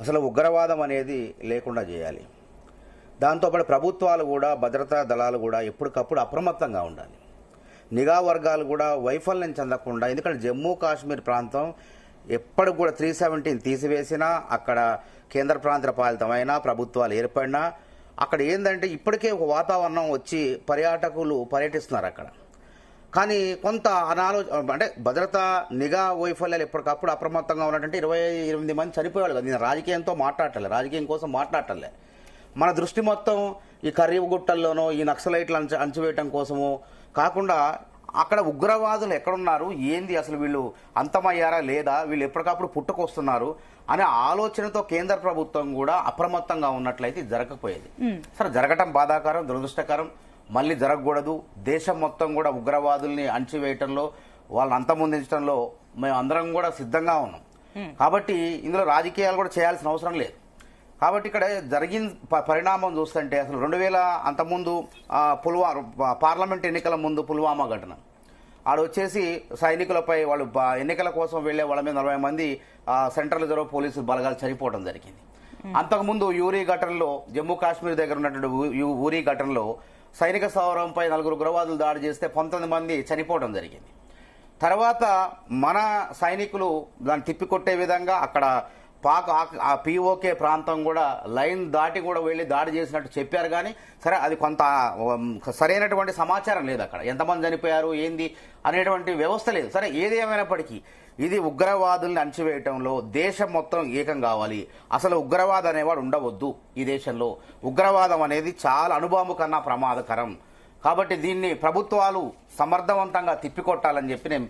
అసలు ఉగ్రవాదం అనేది లేకుండా చేయాలి. దాంతోపాటు ప్రభుత్వాలు కూడా, భద్రతా దళాలు కూడా ఎప్పటికప్పుడు అప్రమత్తంగా ఉండాలి. నిఘా వర్గాలు కూడా వైఫల్యం చెందకుండా, ఎందుకంటే జమ్మూ కాశ్మీర్ ప్రాంతం ఎప్పటికి కూడా 317 తీసివేసినా, అక్కడ కేంద్ర ప్రాంత పాలితమైనా, ప్రభుత్వాలు ఏర్పడినా, అక్కడ ఏంటంటే ఇప్పటికే ఒక వాతావరణం వచ్చి పర్యాటకులు పర్యటిస్తున్నారు అక్కడ. కానీ కొంత అంటే భద్రతా నిఘా వైఫల్యాలు ఎప్పటికప్పుడు అప్రమత్తంగా ఉన్నటువంటి 28 మంది చనిపోయాడు కదా. నేను రాజకీయంతో మాట్లాడటలే, రాజకీయం కోసం మాట్లాడటలే. మన దృష్టి మొత్తం ఈ కర్రీగుట్టల్లోనో ఈ నక్సలైట్లు అంచువేయటం కోసమో కాకుండా అక్కడ ఉగ్రవాదులు ఎక్కడున్నారు, ఏంది, అసలు వీళ్ళు అంతమయ్యారా లేదా, వీళ్ళు ఎప్పటికప్పుడు పుట్టుకొస్తున్నారు అనే ఆలోచనతో కేంద్ర ప్రభుత్వం కూడా అప్రమత్తంగా ఉన్నట్లయితే జరగకపోయేది. సరే, జరగటం బాధాకరం, దురదృష్టకరం. మళ్ళీ జరగకూడదు. దేశం మొత్తం కూడా ఉగ్రవాదుల్ని అణచివేయటంలో, వాళ్ళని అంతమొందించడంలో మేము అందరం కూడా సిద్ధంగా ఉన్నాం. కాబట్టి ఇందులో రాజకీయాలు కూడా చేయాల్సిన అవసరం లేదు. కాబట్టి ఇక్కడ జరిగిన పరిణామం చూస్తుంటే అసలు 2000 అంతకుముందు పార్లమెంట్ ఎన్నికల ముందు పుల్వామా ఘటన, ఆడొచ్చేసి సైనికులపై వాళ్ళు ఎన్నికల కోసం వెళ్లే వాళ్ళ మీద 40 మంది సెంట్రల్ రిజర్వ్ పోలీసు బలగాలు చనిపోవడం జరిగింది. అంతకుముందు యూరీ ఘటనలో, జమ్మూ కాశ్మీర్ దగ్గర ఉన్నటువంటి ఊరీ ఘటనలో సైనిక స్థావరంపై 4 ఉగ్రవాదులు దాడి చేస్తే 19 మంది చనిపోవడం జరిగింది. తర్వాత మన సైనికులు దాన్ని తిప్పికొట్టే విధంగా అక్కడ ఆ పిఓకే ప్రాంతం కూడా లైన్ దాటి కూడా వెళ్లి దాడి చేసినట్టు చెప్పారు. కానీ సరే, అది కొంత సరైనటువంటి సమాచారం లేదు. అక్కడ ఎంతమంది చనిపోయారు, ఏంది అనేటువంటి వ్యవస్థ లేదు. సరే, ఏది ఏమైనప్పటికీ ఇది ఉగ్రవాదుల్ని అణచివేయటంలో దేశం మొత్తం ఏకం కావాలి. అసలు ఉగ్రవాదం అనేవాడు ఉండవద్దు ఈ దేశంలో. ఉగ్రవాదం అనేది చాలా అణుబాంబు కన్నా ప్రమాదకరం. కాబట్టి దీన్ని ప్రభుత్వాలు సమర్థవంతంగా తిప్పికొట్టాలని చెప్పి నేను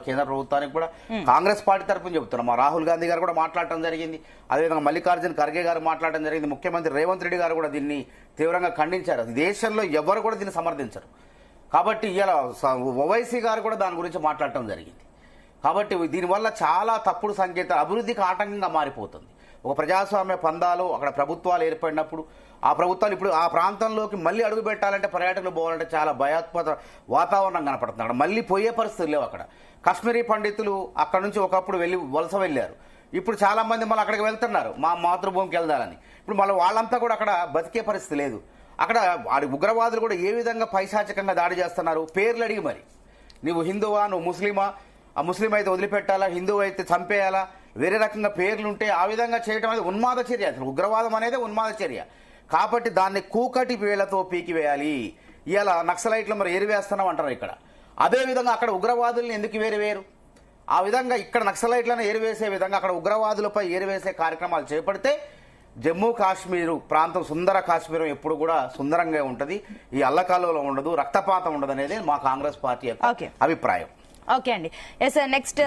కేంద్ర ప్రభుత్వానికి కూడా కాంగ్రెస్ పార్టీ తరఫున చెబుతున్నాం. మా రాహుల్ గాంధీ గారు కూడా మాట్లాడటం జరిగింది, అదేవిధంగా మల్లికార్జున ఖర్గే గారు మాట్లాడటం జరిగింది, ముఖ్యమంత్రి రేవంత్ రెడ్డి గారు కూడా దీన్ని తీవ్రంగా ఖండించారు. దేశంలో ఎవరు కూడా దీన్ని సమర్థించరు. కాబట్టి ఇలా ఓవైసీ గారు కూడా దాని గురించి మాట్లాడటం జరిగింది. కాబట్టి దీనివల్ల చాలా తప్పుడు సంకేతాలు, అభివృద్ధికి ఆటంకంగా మారిపోతుంది. ఒక ప్రజాస్వామ్య పందాలు అక్కడ ప్రభుత్వాలు ఏర్పడినప్పుడు ఆ ప్రభుత్వాలు ఇప్పుడు ఆ ప్రాంతంలోకి మళ్ళీ అడుగు పెట్టాలంటే, పర్యాటకులు పోవాలంటే చాలా భయాత్మక వాతావరణం కనపడుతుంది. అక్కడ మళ్ళీ పోయే పరిస్థితులు లేవు. అక్కడ కాశ్మీరీ పండితులు అక్కడ నుంచి ఒకప్పుడు వలస వెళ్ళారు. ఇప్పుడు చాలా మంది మళ్ళీ అక్కడికి వెళ్తున్నారు, మా మాతృభూమికి వెళ్దాలని. ఇప్పుడు మళ్ళీ వాళ్ళంతా కూడా అక్కడ బతికే పరిస్థితి లేదు. అక్కడ ఉగ్రవాదులు కూడా ఏ విధంగా పైశాచికంగా దాడి చేస్తున్నారు, పేర్లు అడిగి మరి. నువ్వు హిందువా, నువ్వు ముస్లిమా, ఆ ముస్లిం అయితే వదిలిపెట్టాలా, హిందువు అయితే చంపేయాలా, వేరే రకంగా పేర్లుంటే ఆ విధంగా చేయడం అనేది ఉన్మాద చర్య. అసలు ఉగ్రవాదం అనేది ఉన్మాద చర్య. కాబట్టి దాన్ని కూకటి వేళ్లతో పీకివేయాలి. ఇలా నక్సలైట్లు మరి ఏరివేస్తున్నాం అంటారు ఇక్కడ. అదేవిధంగా అక్కడ ఉగ్రవాదుల్ని ఎందుకు వేరు ఆ విధంగా ఇక్కడ నక్సలైట్లను ఏరివేసే విధంగా అక్కడ ఉగ్రవాదులపై ఏరివేసే కార్యక్రమాలు చేపడితే జమ్మూ కాశ్మీరు ప్రాంతం, సుందర కాశ్మీరం ఎప్పుడు కూడా సుందరంగా ఉంటుంది. ఈ అల్లకాలంలో ఉండదు, రక్తపాతం ఉండదు అనేది మా కాంగ్రెస్ పార్టీ యొక్క అభిప్రాయం. ఓకే అండి. ఎస్, నెక్స్ట్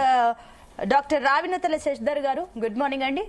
డాక్టర్ రావినతల శశిధర్ గారు, గుడ్ మార్నింగ్ అండి.